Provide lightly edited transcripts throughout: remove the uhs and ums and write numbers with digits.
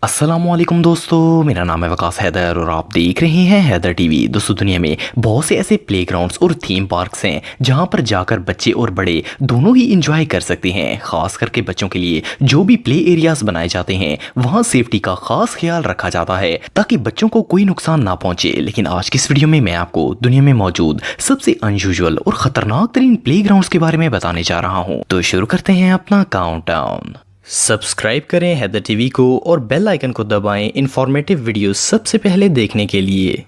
अस्सलाम वालेकुम दोस्तों, मेरा नाम है वकास हैदर और आप देख रहे हैं हैदर टीवी। दोस्तों, दुनिया में बहुत से ऐसे प्लेग्राउंड्स और थीम पार्क्स हैं जहां पर जाकर बच्चे और बड़े दोनों ही इंजॉय कर सकते हैं। खास करके बच्चों के लिए जो भी प्ले एरियाज बनाए जाते हैं वहां सेफ्टी का खास ख्याल रखा जाता है ताकि बच्चों को कोई नुकसान ना पहुंचे। लेकिन आज की इस वीडियो में मैं आपको दुनिया में मौजूद सबसे अनयूजुअल और खतरनाक तरीन प्लेग्राउंड्स के बारे में बताने जा रहा हूँ। तो शुरू करते हैं अपना काउंटडाउन। सब्सक्राइब करें हैदर टीवी को और बेल आइकन को दबाएं इंफॉर्मेटिव वीडियो सबसे पहले देखने के लिए।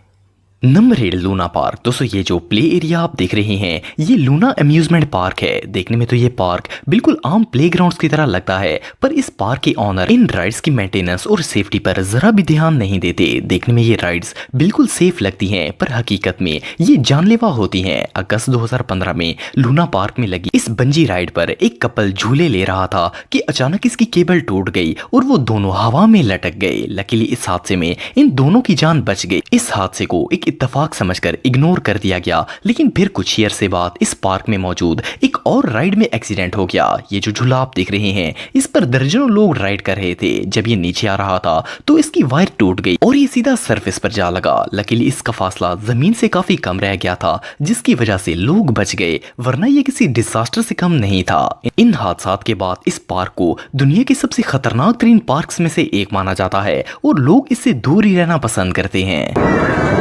Number 8 Luna park. दोस्तों, ये जो प्ले एरिया आप देख रहे हैं ये लूना अम्यूजमेंट पार्क है। देखने में तो ये पार्क बिल्कुल आम प्लेग्राउंड्स की तरह लगता है, पर इस पार्क के ऑनर इन राइड्स की मेंटेनेंस और सेफ्टी पर जरा भी ध्यान नहीं देते। देखने में ये राइड्स बिल्कुल सेफ लगती हैं, पर हकीकत में ये जानलेवा होती हैं। अगस्त 2015 में लूना पार्क में लगी इस बंजी राइड पर एक कपल झूले ले रहा था कि अचानक इसकी केबल टूट गई और वो दोनों हवा में लटक गए। लकीली इस हादसे में इन दोनों की जान बच गई। इस हादसे को एक इत्तफाक समझकर इग्नोर कर दिया गया, लेकिन फिर कुछ ईयर से बाद इस पार्क में मौजूद एक और राइड में एक्सीडेंट हो गया। ये जो झूला आप देख रहे हैं इस पर दर्जनों लोग राइड कर रहे थे। जब ये नीचे आ रहा था तो इसकी वायर टूट गई और ये सीधा सरफेस पर जा लगा। लकीली इसका फासला जमीन से काफी कम रह गया था, जिसकी वजह से लोग बच गए, वरना ये किसी डिजास्टर से कम नहीं था। इन हादसात के बाद इस पार्क को दुनिया के सबसे खतरनाक तरीन पार्क्स में से एक माना जाता है और लोग इससे दूर ही रहना पसंद करते हैं।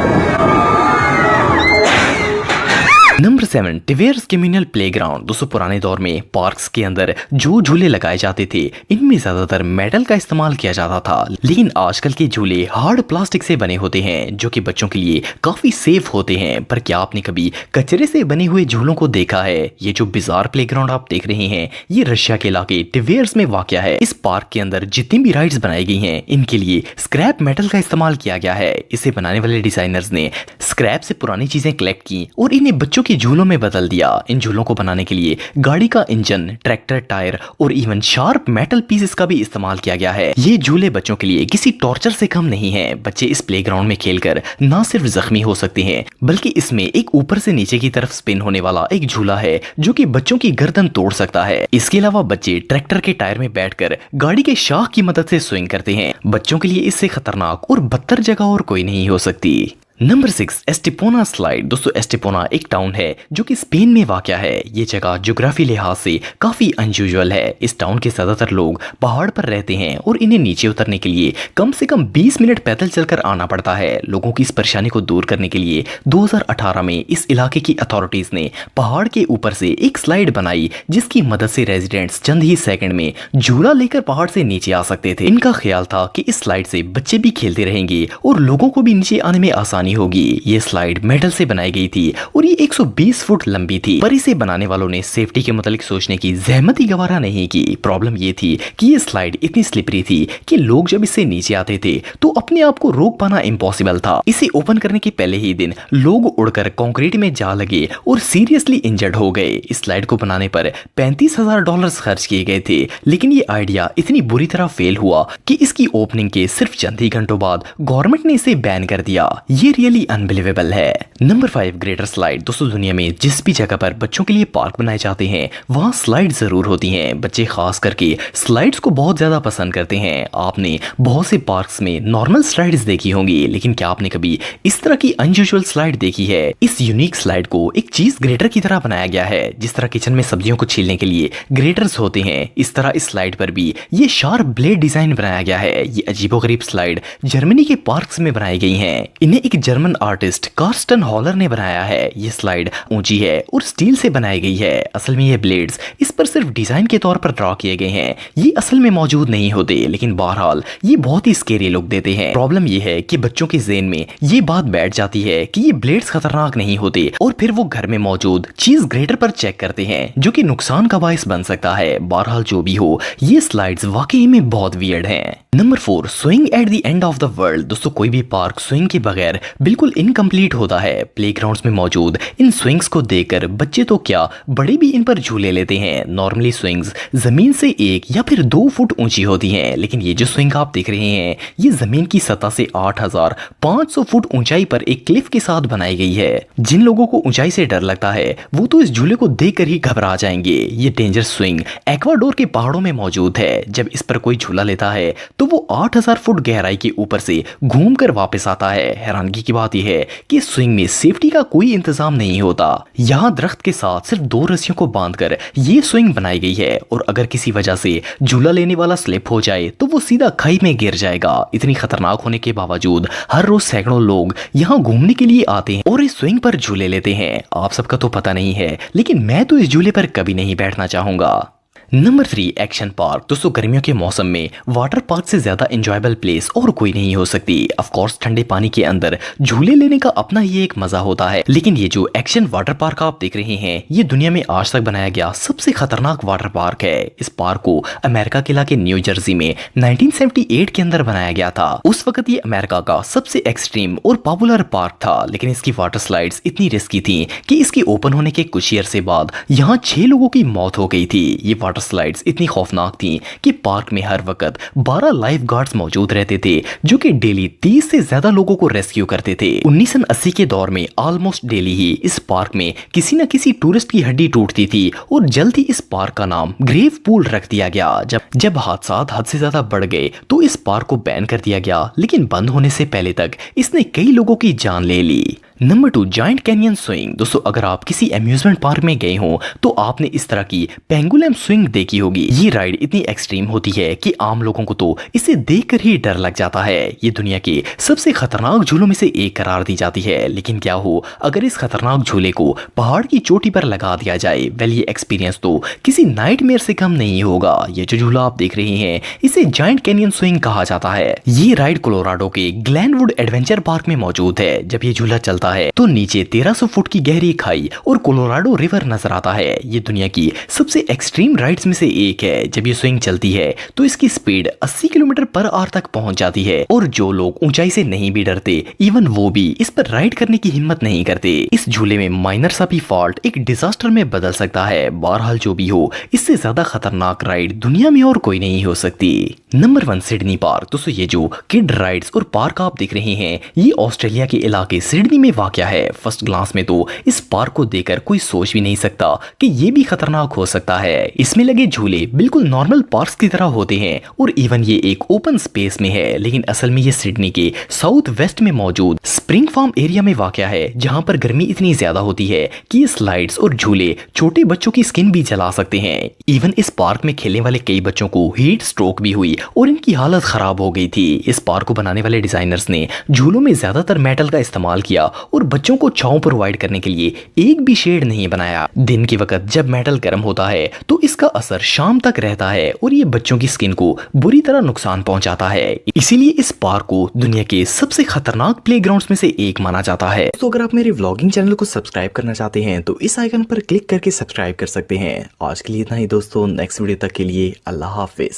नंबर 7 टिवेयर्स कम्युनल प्लेग्राउंड। दोस्तों, पुराने दौर में पार्क्स के अंदर जो झूले लगाए जाते थे इनमें ज्यादातर मेटल का इस्तेमाल किया जाता था, लेकिन आजकल के झूले हार्ड प्लास्टिक से बने होते हैं जो कि बच्चों के लिए काफी सेफ होते हैं। पर क्या आपने कभी कचरे से बने हुए झूलों को देखा है? ये जो बिजार प्लेग्राउंड आप देख रहे हैं ये रशिया के इलाके टिवेयर्स में वाक़या है। इस पार्क के अंदर जितनी भी राइड्स बनाई गई हैं इनके लिए स्क्रैप मेटल का इस्तेमाल किया गया है। इसे बनाने वाले डिजाइनर्स ने स्क्रैप से पुरानी चीजें कलेक्ट की और इन्हें बच्चों के झूलों में बदल दिया। इन झूलों को बनाने के लिए गाड़ी का इंजन, ट्रैक्टर टायर और इवन शार्प मेटल पीसेस का भी इस्तेमाल किया गया है। ये झूले बच्चों के लिए किसी टॉर्चर से कम नहीं है। बच्चे इस प्लेग्राउंड में खेलकर ना सिर्फ जख्मी हो सकते हैं बल्कि इसमें एक ऊपर से नीचे की तरफ स्पिन होने वाला एक झूला है जो कि बच्चों की गर्दन तोड़ सकता है। इसके अलावा बच्चे ट्रैक्टर के टायर में बैठकर गाड़ी के शाख की मदद से स्विंग करते हैं। बच्चों के लिए इससे खतरनाक और बदतर जगह और कोई नहीं हो सकती। Number 6 एस्टिपोना slide. दोस्तों, एस्टिपोना एक टाउन है जो कि स्पेन में वाक़या है। ये जगह ज्योग्राफी लिहाज से काफी अनयूजुअल है। इस टाउन के ज्यादातर लोग पहाड़ पर रहते हैं और इन्हें नीचे उतरने के लिए कम से कम 20 मिनट पैदल चलकर आना पड़ता है। लोगों की इस परेशानी को दूर करने के लिए 2018 में इस इलाके की अथॉरिटीज ने पहाड़ के ऊपर से एक स्लाइड बनाई जिसकी मदद से रेजिडेंट्स चंद ही सेकंड में झूला लेकर पहाड़ से नीचे आ सकते थे। इनका ख्याल था कि इस स्लाइड से बच्चे भी खेलते रहेंगे और लोगों को भी नीचे आने में आसानी होगी। ये स्लाइड मेटल से बनाई गई थी और ये 120 फुट लंबी थी, पर इसे बनाने वालों ने सेफ्टी के मुतालिक सोचने की जहमत ही गवारा नहीं की। प्रॉब्लम ये थी कि ये स्लाइड इतनी स्लिपरी थी कि लोग जब इससे नीचे आते थे तो अपने आप को रोक पाना इम्पॉसिबल था। इसे ओपन करने के पहले ही दिन लोग उड़कर कंक्रीट में जा लगे और सीरियसली इंजर्ड हो गए। इस स्लाइड को बनाने पर $35,000 खर्च किए गए थे, लेकिन ये आइडिया इतनी बुरी तरह फेल हुआ कि इसकी ओपनिंग के सिर्फ चंद ही घंटों बाद गवर्नमेंट ने इसे बैन कर दिया। ये रियली अनबिलीवेबल है। Number 5 greater slide. दोस्तों, दुनिया में जिस भी जगह पर बच्चों के लिए पार्क बनाए जाते हैं वहां स्लाइड जरूर होती हैं। बच्चे खास करके स्लाइड्स को बहुत ज्यादा पसंद करते हैं। आपने बहुत से पार्क्स में नॉर्मल स्लाइड्स देखी होंगी, लेकिन क्या आपने कभी इस तरह की अनयूजुअल स्लाइड देखी है? इस यूनिक स्लाइड को एक चीज ग्रेटर की तरह बनाया गया है। जिस तरह किचन में सब्जियों को छीलने के लिए ग्रेटर्स होते हैं, इस तरह इस स्लाइड पर भी ये शार्प ब्लेड डिजाइन बनाया गया है। ये अजीबोगरीब स्लाइड जर्मनी के पार्क्स में बनाई गई हैं। इन्हें एक जर्मन आर्टिस्ट कार्स्टन हॉलर ने बनाया है। ये स्लाइड ऊंची है और स्टील से बनाई गई है। असल में ये ब्लेड्स इस पर सिर्फ डिजाइन के तौर पर ड्रॉ किए गए हैं। ये असल में मौजूद नहीं होते, लेकिन बहरहाल ये बहुत ही स्केरी लुक देते हैं। प्रॉब्लम ये है कि बच्चों के ज़हन में ये बात बैठ जाती है कि ये ब्लेड्स खतरनाक नहीं होते और फिर वो घर में मौजूद चीज ग्रेटर पर चेक करते हैं जो कि नुकसान का बायस बन सकता है। बहरहाल जो भी हो, ये स्लाइड्स वाकई में बहुत वियर्ड हैं। Number 4 swing at the end of the world. दोस्तों, कोई भी पार्क स्विंग के बगैर बिल्कुल इनकम्प्लीट होता है। प्लेग्राउंड्स में मौजूद इन स्विंग्स को देखकर बच्चे तो क्या बड़े भी इन पर झूले लेते हैं। नॉर्मली स्विंग्स जमीन से 1 या फिर 2 फुट ऊंची होती हैं, लेकिन ये जो स्विंग आप देख रहे हैं ये जमीन की सतह से 8500 फुट ऊंचाई पर एक क्लिफ के साथ बनाई गई है। जिन लोगों को ऊंचाई से डर लगता है वो तो इस झूले को देखकर ही घबरा जाएंगे। ये डेंजर स्विंग एक्वाडोर के पहाड़ों में मौजूद है। जब इस पर कोई झूला लेता है तो वो 8000 फुट गहराई के ऊपर से घूमकर वापस आता है। हैरानगी की बात यह है कि स्विंग में सेफ्टी का कोई इंतजाम नहीं होता। यहाँ दरख्त के साथ सिर्फ 2 रस्सियों को बांधकर ये स्विंग बनाई गई है और अगर किसी वजह से झूला लेने वाला स्लिप हो जाए तो वो सीधा खाई में गिर जाएगा। इतनी खतरनाक होने के बावजूद हर रोज सैकड़ों लोग यहाँ घूमने के लिए आते हैं और इस स्विंग पर झूले लेते हैं। आप सबका तो पता नहीं है, लेकिन मैं तो इस झूले पर कभी नहीं बैठना चाहूंगा। Number 3 action park. दोस्तों गर्मियों के मौसम में वाटर पार्क से ज्यादा एंजॉयबल प्लेस और कोई नहीं हो सकती। ऑफ कोर्स ठंडे पानी के अंदर झूले लेने का अपना ही एक मजा होता है, लेकिन ये जो एक्शन वाटर पार्क आप देख रहे हैं ये दुनिया में आज तक बनाया गया सबसे खतरनाक वाटर पार्क है। इस पार्क को अमेरिका के इलाके न्यू जर्सी में 1978 के अंदर बनाया गया था। उस वक्त ये अमेरिका का सबसे एक्सट्रीम और पॉपुलर पार्क था, लेकिन इसकी वाटर स्लाइड्स इतनी रिस्की थी कि इसके ओपन होने के कुछ ईयर से बाद यहाँ 6 लोगों की मौत हो गई थी। ये वाटर स्लाइड्स इतनी खौफनाक थीं कि पार्क में हर वक्त 12 लाइफ गार्ड्स मौजूद रहते थे जो कि डेली 30 से ज्यादा लोगों को रेस्क्यू करते थे। 1980 के दौर में ऑलमोस्ट डेली ही इस पार्क में किसी न किसी टूरिस्ट की हड्डी टूटती थी और जल्द ही इस पार्क का नाम ग्रेव पूल रख दिया गया। जब हादसात हद से ज्यादा बढ़ गए तो इस पार्क को बैन कर दिया गया, लेकिन बंद होने से पहले तक इसने कई लोगों की जान ले ली। Number 2 giant canyon swing. दोस्तों अगर आप किसी अम्यूजमेंट पार्क में गए हो तो आपने इस तरह की पेंगुलम स्विंग देखी होगी। ये राइड इतनी एक्सट्रीम होती है कि आम लोगों को तो इसे देखकर ही डर लग जाता है। ये दुनिया के सबसे खतरनाक झूलों में से एक करार दी जाती है, लेकिन क्या हो अगर इस खतरनाक झूले को पहाड़ की चोटी पर लगा दिया जाए। वेल ये एक्सपीरियंस तो किसी नाइटमेयर से कम नहीं होगा। ये जो झूला आप देख रहे हैं इसे जायंट कैनियन स्विंग कहा जाता है। ये राइड कोलोराडो के ग्लेनवुड एडवेंचर पार्क में मौजूद है। जब ये झूला चलता है तो नीचे 1300 फुट की गहरी खाई और कोलोराडो रिवर नजर आता है। ये दुनिया की सबसे एक्सट्रीम राइड्स में से एक है। जब ये स्विंग चलती है तो इसकी स्पीड 80 किलोमीटर पर आवर तक पहुंच जाती है और जो लोग ऊंचाई से नहीं भी डरते इवन वो भी इस पर राइड करने की हिम्मत नहीं करते। इस झूले में माइनर सा भी फॉल्ट एक डिजास्टर में बदल सकता है। बहरहाल जो भी हो, इससे ज्यादा खतरनाक राइड दुनिया में और कोई नहीं हो सकती। Number 1 Sydney park. दोस्तों ये जो किड राइड्स और पार्क आप देख रहे हैं ये ऑस्ट्रेलिया के इलाके सिडनी में वाक़या है। फर्स्ट ग्लांस में तो इस पार्क को देखकर कोई सोच भी नहीं सकता कि ये भी खतरनाक हो सकता है। इसमें लगे झूले बिल्कुल नॉर्मल पार्क्स की तरह होते हैं और इवन ये एक ओपन स्पेस में है, लेकिन असल में ये सिडनी के साउथ वेस्ट में मौजूद स्प्रिंग फार्म एरिया में वाक़या है, जहां पर गर्मी इतनी ज्यादा होती है कि ये स्लाइड्स और झूले छोटे बच्चों की स्किन भी जला सकते हैं। इवन इस पार्क में खेलने वाले कई बच्चों को हीट स्ट्रोक भी हुई और इनकी हालत खराब हो गई थी। इस पार्क को बनाने वाले डिजाइनर्स ने झूलों में ज्यादातर मेटल का इस्तेमाल किया और बच्चों को छांव प्रोवाइड करने के लिए एक भी शेड नहीं बनाया। दिन के वक्त जब मेटल गर्म होता है तो इसका असर शाम तक रहता है और ये बच्चों की स्किन को बुरी तरह नुकसान पहुंचाता है। इसीलिए इस पार्क को दुनिया के सबसे खतरनाक प्लेग्राउंड्स में से एक माना जाता है। तो अगर आप मेरे व्लॉगिंग चैनल को सब्सक्राइब करना चाहते हैं तो इस आइकन पर क्लिक करके सब्सक्राइब कर सकते हैं। आज के लिए इतना ही दोस्तों, नेक्स्ट वीडियो तक के लिए अल्लाह हाफिज।